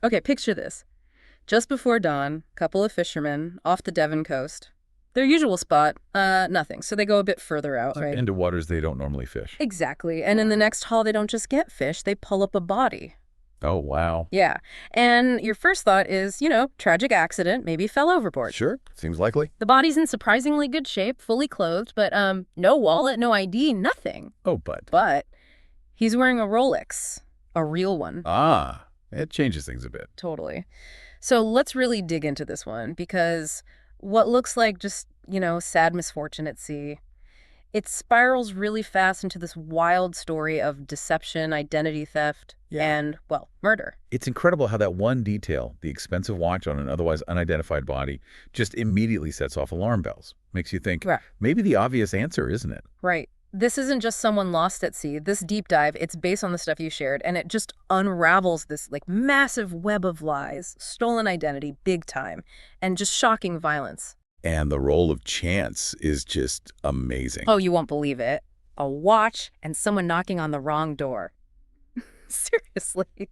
Okay, picture this. Just before dawn, couple of fishermen off the Devon coast. Their usual spot, nothing. So they go a bit further out, right? Into waters they don't normally fish. Exactly. And in the next haul, they don't just get fish, they pull up a body. Oh, wow. Yeah. And your first thought is, tragic accident, maybe fell overboard. Sure, seems likely. The body's in surprisingly good shape, fully clothed, but no wallet, no ID, nothing. Oh, but. But he's wearing a Rolex, a real one. Ah, it changes things a bit. Totally. So let's really dig into this one, because what looks like just, sad misfortune at sea, it spirals really fast into this wild story of deception, identity theft, and, murder. It's incredible how that one detail, the expensive watch on an otherwise unidentified body, just immediately sets off alarm bells. Makes you think, Right. maybe the obvious answer, isn't it? Right. This isn't just someone lost at sea. This deep dive, it's based on the stuff you shared, and it just unravels this massive web of lies, stolen identity, big time, and just shocking violence. And the role of chance is just amazing. Oh, you won't believe it. A watch and someone knocking on the wrong door. Seriously.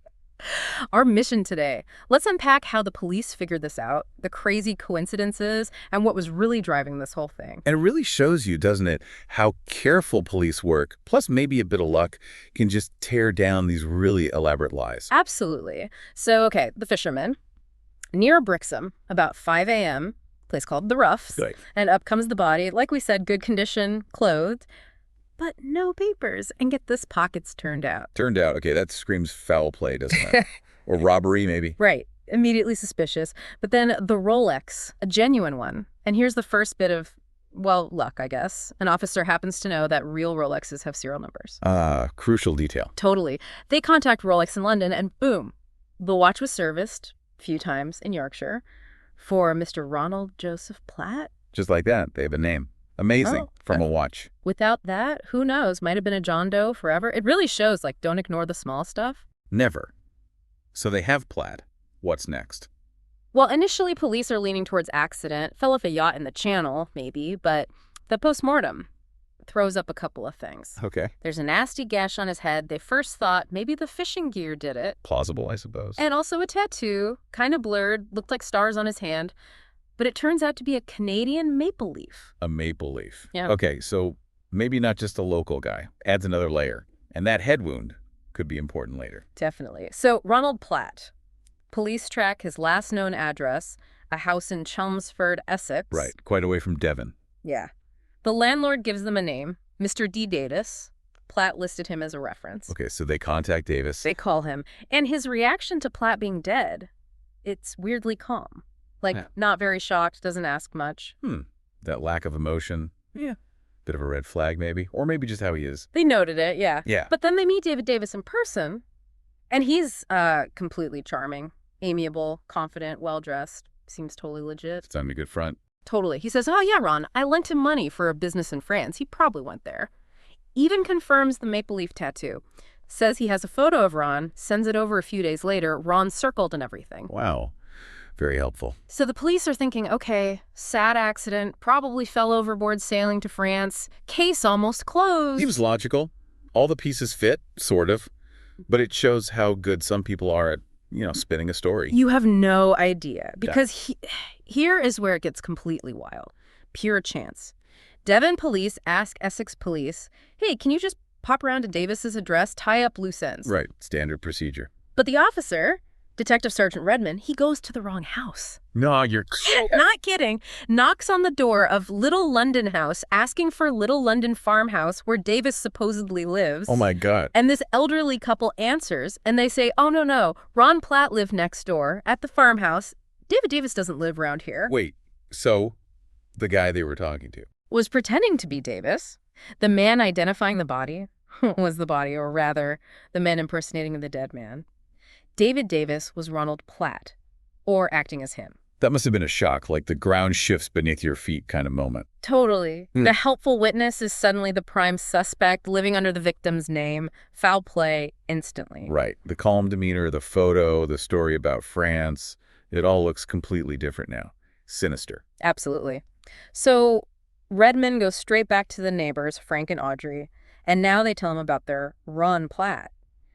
Our mission today, let's unpack how the police figured this out, the crazy coincidences, and what was really driving this whole thing. And it really shows you, doesn't it, how careful police work, plus maybe a bit of luck, can just tear down these really elaborate lies. Absolutely. So, okay, the fishermen. Near Brixham, about 5 a.m., place called The Roughs, Right. and up comes the body, like we said, good condition, clothed, but no papers. And get this, pockets turned out. Turned out, okay, that screams foul play, doesn't it? Or robbery, maybe. Right. Immediately suspicious. But then the Rolex, a genuine one. And here's the first bit of, luck, I guess. An officer happens to know that real Rolexes have serial numbers. Crucial detail. Totally. They contact Rolex in London, and boom, the watch was serviced a few times in Yorkshire for Mr. Ronald Joseph Platt. Just like that, they have a name. Amazing, from a watch. Without that, who knows? Might have been a John Doe forever. It really shows, don't ignore the small stuff. Never. So they have Plaid. What's next? Well, initially, police are leaning towards accident. Fell off a yacht in the channel, maybe, but the postmortem throws up a couple of things. Okay. There's a nasty gash on his head. They first thought maybe the fishing gear did it. Plausible, I suppose. And also a tattoo, kind of blurred, looked like stars on his hand. But it turns out to be a Canadian maple leaf. A maple leaf. Yeah. Okay, so maybe not just a local guy. Adds another layer. And that head wound could be important later. Definitely. So Ronald Platt. Police track his last known address, a house in Chelmsford, Essex. Right, quite away from Devon. Yeah. The landlord gives them a name, Mr. D. Davis. Platt listed him as a reference. Okay, so they contact Davis. They call him. And his reaction to Platt being dead, it's weirdly calm. Not very shocked, doesn't ask much. That lack of emotion. Yeah. Bit of a red flag, maybe. Or maybe just how he is. They noted it, yeah. Yeah. But then they meet David Davis in person, and he's completely charming, amiable, confident, well-dressed. Seems totally legit. It's on a good front. Totally. He says, oh, yeah, Ron, I lent him money for a business in France. He probably went there. Even confirms the maple leaf tattoo. Says he has a photo of Ron, sends it over a few days later, Ron circled and everything. Wow. Very helpful. So the police are thinking, okay, sad accident, probably fell overboard sailing to France, case almost closed. Seems logical. All the pieces fit, sort of. But it shows how good some people are at, spinning a story. You have no idea, because here is where it gets completely wild. Pure chance. Devon police ask Essex police, hey, can you just pop around to Davis's address, tie up loose ends? Right, standard procedure. But the officer, Detective Sergeant Redmond, he goes to the wrong house. No, you're... Not kidding. Knocks on the door of Little London House, asking for Little London Farmhouse, where Davis supposedly lives. Oh, my God. And this elderly couple answers, and they say, oh, no, Ron Platt lived next door at the farmhouse. David Davis doesn't live around here. Wait, so the guy they were talking to was pretending to be Davis. The man identifying the body was the body, or rather, the man impersonating the dead man. David Davis was Ronald Platt, or acting as him. That must have been a shock, like the ground shifts beneath your feet kind of moment. Totally. The helpful witness is suddenly the prime suspect, living under the victim's name. Foul play instantly. Right. The calm demeanor, the photo, the story about France, it all looks completely different now. Sinister. Absolutely. So Redmond goes straight back to the neighbors, Frank and Audrey, and now they tell him about their Ron Platt.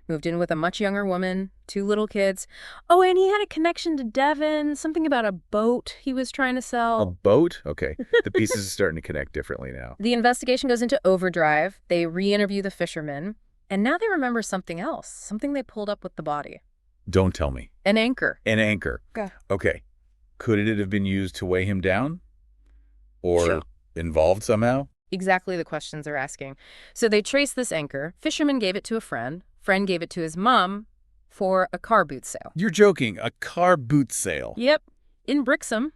Moved in with a much younger woman, 2 little kids. Oh, and he had a connection to Devon, something about a boat he was trying to A sell. boat? Okay. The pieces are starting to connect differently now. The investigation goes into overdrive. They re-interview the fisherman. And now they remember something else, something they pulled up with the body. Don't tell me. An anchor. An anchor. Yeah. Okay. Could it have been used to weigh him down? Or Sure. involved somehow? Exactly the questions they're asking. So they trace this anchor. Fisherman gave it to a friend. Friend gave it to his mom for a car boot sale. You're joking. A car boot sale. Yep, in Brixham.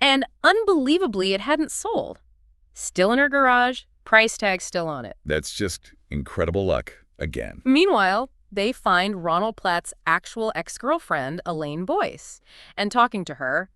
And unbelievably, it hadn't sold. Still in her garage, price tag still on it. That's just incredible luck again. Meanwhile, they find Ronald Platt's actual ex-girlfriend, Elaine Boyce. And talking to her,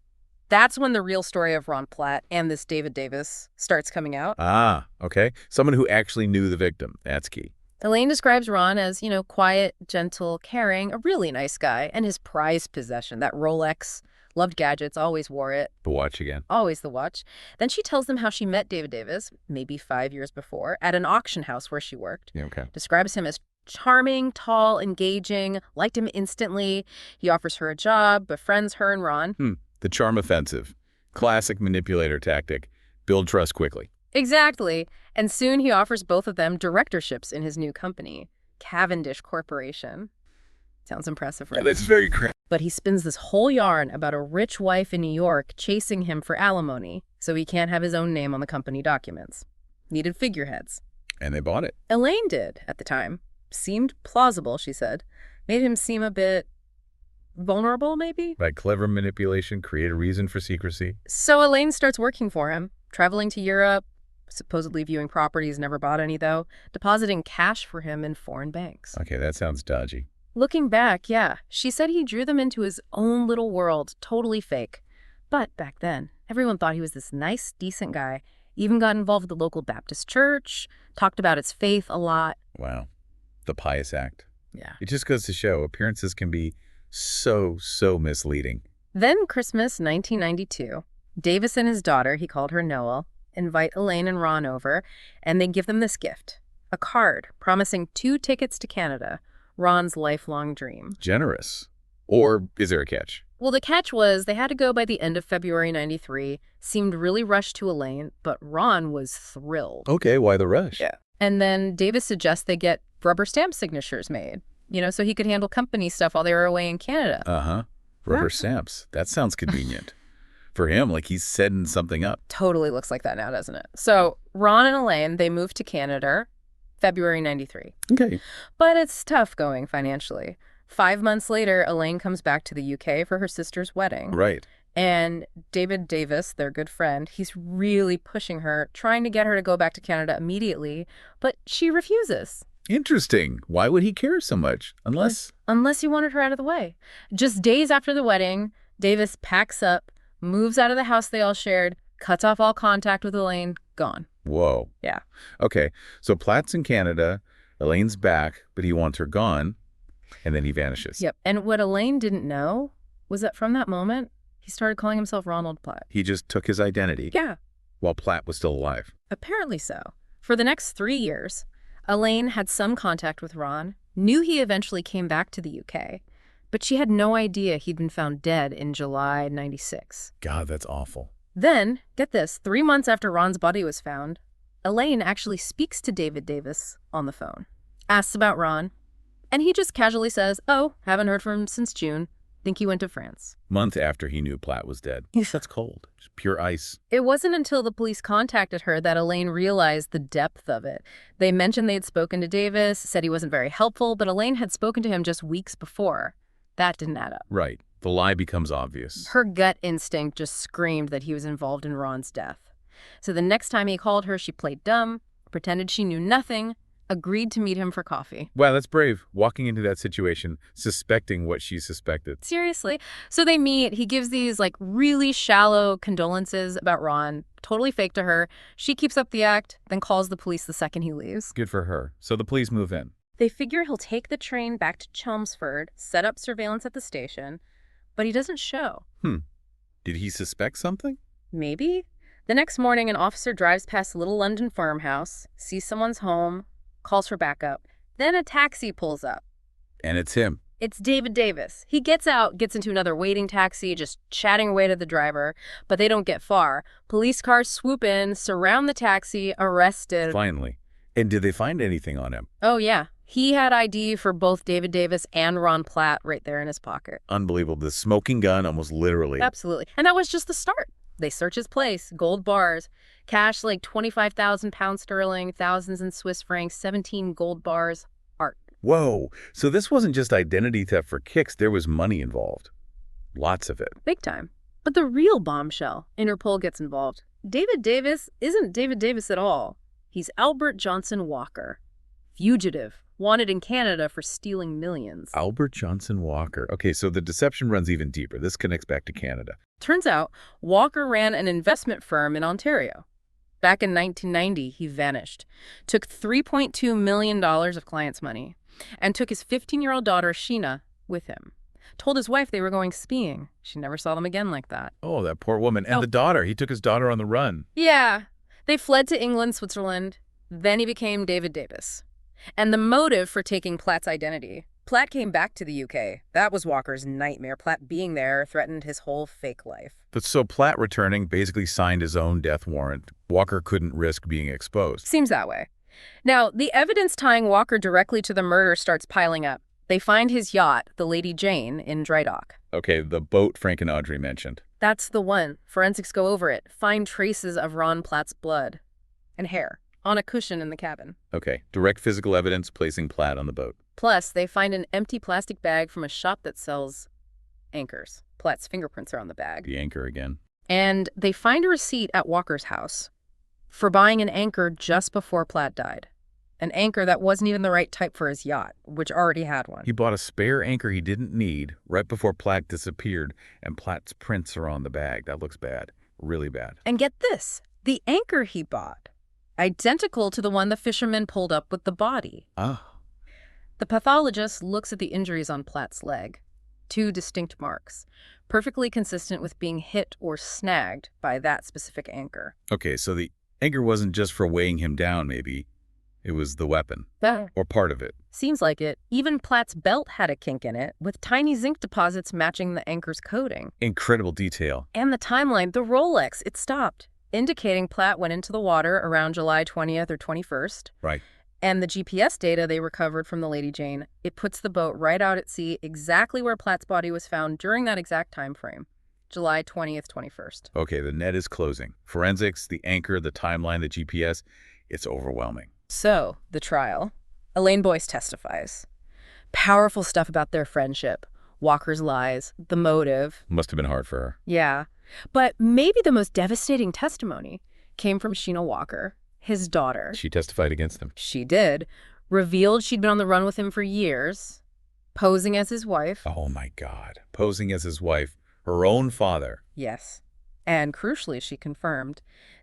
that's when the real story of Ron Platt and this David Davis starts coming out. Ah, okay. Someone who actually knew the victim. That's key. Elaine describes Ron as, quiet, gentle, caring, a really nice guy, and his prized possession, that Rolex, loved gadgets, always wore it. The watch again. Always the watch. Then she tells them how she met David Davis, maybe 5 years before, at an auction house where she worked. Yeah, okay. Describes him as charming, tall, engaging, liked him instantly. He offers her a job, befriends her and Ron. The charm offensive. Classic manipulator tactic. Build trust quickly. Exactly. And soon he offers both of them directorships in his new company, Cavendish Corporation. Sounds impressive, right? That's very correct. But he spins this whole yarn about a rich wife in New York chasing him for alimony, so he can't have his own name on the company documents. Needed figureheads. And they bought it. Elaine did, at the time. Seemed plausible, she said. Made him seem a bit vulnerable, maybe? By clever manipulation, create a reason for secrecy. So Elaine starts working for him, traveling to Europe, supposedly viewing properties, never bought any though, depositing cash for him in foreign banks. Okay, that sounds dodgy. Looking back, yeah, she said he drew them into his own little world, totally fake. But back then, everyone thought he was this nice, decent guy, even got involved with the local Baptist church, talked about its faith a lot. Wow. The pious act. Yeah. It just goes to show appearances can be so misleading. Then Christmas 1992, Davis and his daughter, he called her Noel, invite Elaine and Ron over, and they give them this gift, a card promising 2 tickets to Canada, Ron's lifelong dream. Generous. Or is there a catch? Well, the catch was they had to go by the end of February 93, seemed really rushed to Elaine, but Ron was thrilled. Okay, why the rush? Yeah. And then Davis suggests they get rubber stamp signatures made, so he could handle company stuff while they were away in Canada. Uh-huh. Rubber stamps. That sounds convenient. For him, like he's setting something up. Totally looks like that now, doesn't it? So Ron and Elaine, they moved to Canada, February 93. Okay. But it's tough going financially. 5 months later, Elaine comes back to the UK for her sister's wedding. Right. And David Davis, their good friend, he's really pushing her, trying to get her to go back to Canada immediately, but she refuses. Interesting. Why would he care so much? Unless he wanted her out of the way. Just days after the wedding, Davis packs up, moves out of the house they all shared, cuts off all contact with Elaine, gone. Whoa. Yeah. Okay. So Platt's in Canada, Elaine's back, but he wants her gone, and then he vanishes. Yep. And what Elaine didn't know was that from that moment, he started calling himself Ronald Platt. He just took his identity. Yeah. While Platt was still alive. Apparently so. For the next 3 years, Elaine had some contact with Ron, knew he eventually came back to the UK, but she had no idea he'd been found dead in July 96. God, that's awful. Then, get this, 3 months after Ron's body was found, Elaine actually speaks to David Davis on the phone, asks about Ron, and he just casually says, "Oh, haven't heard from him since June. Think he went to France." Month after he knew Platt was dead. That's cold. Just pure ice. It wasn't until the police contacted her that Elaine realized the depth of it. They mentioned they had spoken to Davis, said he wasn't very helpful, but Elaine had spoken to him just weeks before. That didn't add up. Right. The lie becomes obvious. Her gut instinct just screamed that he was involved in Ron's death. So the next time he called her, she played dumb, pretended she knew nothing, agreed to meet him for coffee. Wow, that's brave. Walking into that situation, suspecting what she suspected. Seriously. So they meet. He gives these really shallow condolences about Ron, totally fake to her. She keeps up the act, then calls the police the second he leaves. Good for her. So the police move in. They figure he'll take the train back to Chelmsford, set up surveillance at the station, but he doesn't show. Did he suspect something? Maybe. The next morning, an officer drives past a little London farmhouse, sees someone's home, calls for backup. Then a taxi pulls up. And it's him. It's David Davis. He gets out, gets into another waiting taxi, just chatting away to the driver, but they don't get far. Police cars swoop in, surround the taxi, arrested. Finally. And did they find anything on him? Oh, yeah. He had ID for both David Davis and Ron Platt right there in his pocket. Unbelievable. The smoking gun, almost literally. Absolutely. And that was just the start. They search his place, gold bars, cash like 25,000 pounds sterling, thousands in Swiss francs, 17 gold bars, art. Whoa. So this wasn't just identity theft for kicks. There was money involved. Lots of it. Big time. But the real bombshell, Interpol gets involved. David Davis isn't David Davis at all. He's Albert Johnson Walker, fugitive, wanted in Canada for stealing millions. Albert Johnson Walker. Okay, so the deception runs even deeper. This connects back to Canada. Turns out, Walker ran an investment firm in Ontario. Back in 1990, he vanished, took $3.2 million of clients' money, and took his 15-year-old daughter, Sheena, with him. Told his wife they were going skiing. She never saw them again like that. Oh, that poor woman. And the daughter. He took his daughter on the run. Yeah. They fled to England, Switzerland. Then he became David Davis. And the motive for taking Platt's identity. Platt came back to the UK. That was Walker's nightmare. Platt being there threatened his whole fake life. But so Platt returning basically signed his own death warrant. Walker couldn't risk being exposed. Seems that way. Now, the evidence tying Walker directly to the murder starts piling up. They find his yacht, the Lady Jane, in dry dock. Okay, the boat Frank and Audrey mentioned. That's the one. Forensics go over it, find traces of Ron Platt's blood and hair on a cushion in the cabin. Okay, direct physical evidence placing Platt on the boat. Plus, they find an empty plastic bag from a shop that sells anchors. Platt's fingerprints are on the bag. The anchor again. And they find a receipt at Walker's house for buying an anchor just before Platt died. An anchor that wasn't even the right type for his yacht, which already had one. He bought a spare anchor he didn't need right before Platt disappeared, and Platt's prints are on the bag. That looks bad. Really bad. And get this, the anchor he bought, identical to the one the fisherman pulled up with the body. Ah. The pathologist looks at the injuries on Platt's leg. 2 distinct marks, perfectly consistent with being hit or snagged by that specific anchor. Okay, so the anchor wasn't just for weighing him down, maybe. It was the weapon. Or part of it. Seems like it. Even Platt's belt had a kink in it, with tiny zinc deposits matching the anchor's coating. Incredible detail. And the timeline, the Rolex, it stopped, indicating Platt went into the water around July 20th or 21st. Right. And the GPS data they recovered from the Lady Jane, it puts the boat right out at sea, exactly where Platt's body was found during that exact time frame. July 20th, 21st. Okay, the net is closing. Forensics, the anchor, the timeline, the GPS, it's overwhelming. So, the trial. Elaine Boyce testifies. Powerful stuff about their friendship, Walker's lies, the motive. Must have been hard for her. Yeah. But maybe the most devastating testimony came from Sheena Walker, his daughter. She testified against him. She did. Revealed she'd been on the run with him for years, posing as his wife. Oh my God. Posing as his wife, her own father. Yes. And crucially, she confirmed,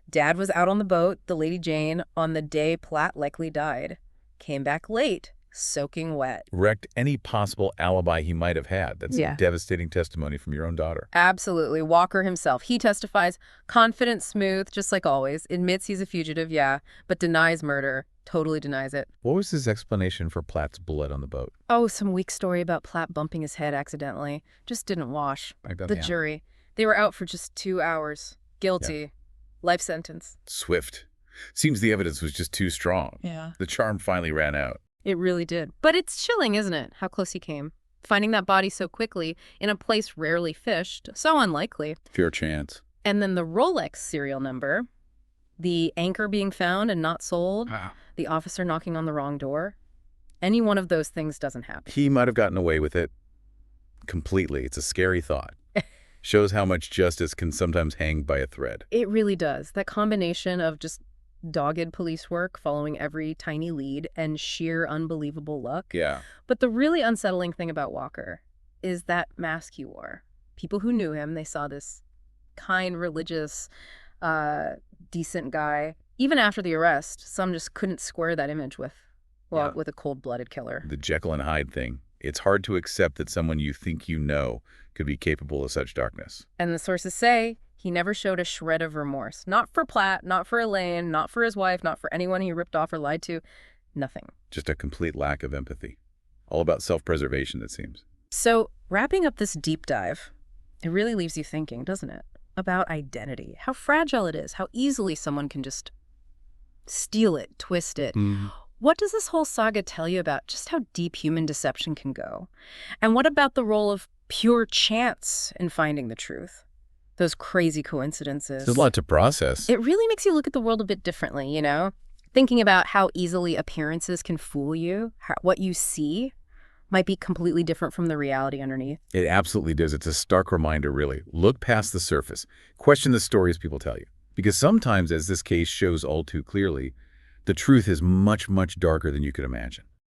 Dad was out on the boat, the Lady Jane, on the day Platt likely died. Came back late, soaking wet. Wrecked any possible alibi he might have had. That's devastating testimony from your own daughter. Absolutely. Walker himself, he testifies, confident, smooth, just like always, admits he's a fugitive, yeah, but denies murder, totally denies it. What was his explanation for Platt's blood on the boat? Oh, some weak story about Platt bumping his head accidentally. Just didn't wash. The jury, they were out for just 2 hours. Guilty. Yeah. Life sentence. Swift. Seems the evidence was just too strong. Yeah. The charm finally ran out. It really did. But it's chilling, isn't it? How close he came. Finding that body so quickly in a place rarely fished. So unlikely. Pure chance. And then the Rolex serial number, the anchor being found and not sold, the officer knocking on the wrong door. Any one of those things doesn't happen. He might have gotten away with it completely. It's a scary thought. Shows how much justice can sometimes hang by a thread. It really does. That combination of just dogged police work, following every tiny lead, and sheer unbelievable luck. Yeah. But the really unsettling thing about Walker is that mask he wore. People who knew him, they saw this kind, religious, decent guy. Even after the arrest, some just couldn't square that image with a cold-blooded killer. The Jekyll and Hyde thing. It's hard to accept that someone you think you know could be capable of such darkness. And the sources say he never showed a shred of remorse. Not for Platt, not for Elaine, not for his wife, not for anyone he ripped off or lied to. Nothing. Just a complete lack of empathy. All about self-preservation, it seems. So, wrapping up this deep dive, it really leaves you thinking, doesn't it? About identity, how fragile it is, how easily someone can just steal it, twist it. Mm. What does this whole saga tell you about just how deep human deception can go? And what about the role of pure chance in finding the truth? Those crazy There's a coincidences. lot to process. It really makes you look at the world a bit differently, Thinking about how easily appearances can fool you, what you see might be completely different from the reality underneath. It absolutely does. It's a stark reminder, really. Look past the surface. Question the stories people tell you. Because sometimes, as this case shows all too clearly, the truth is much, much darker than you could imagine.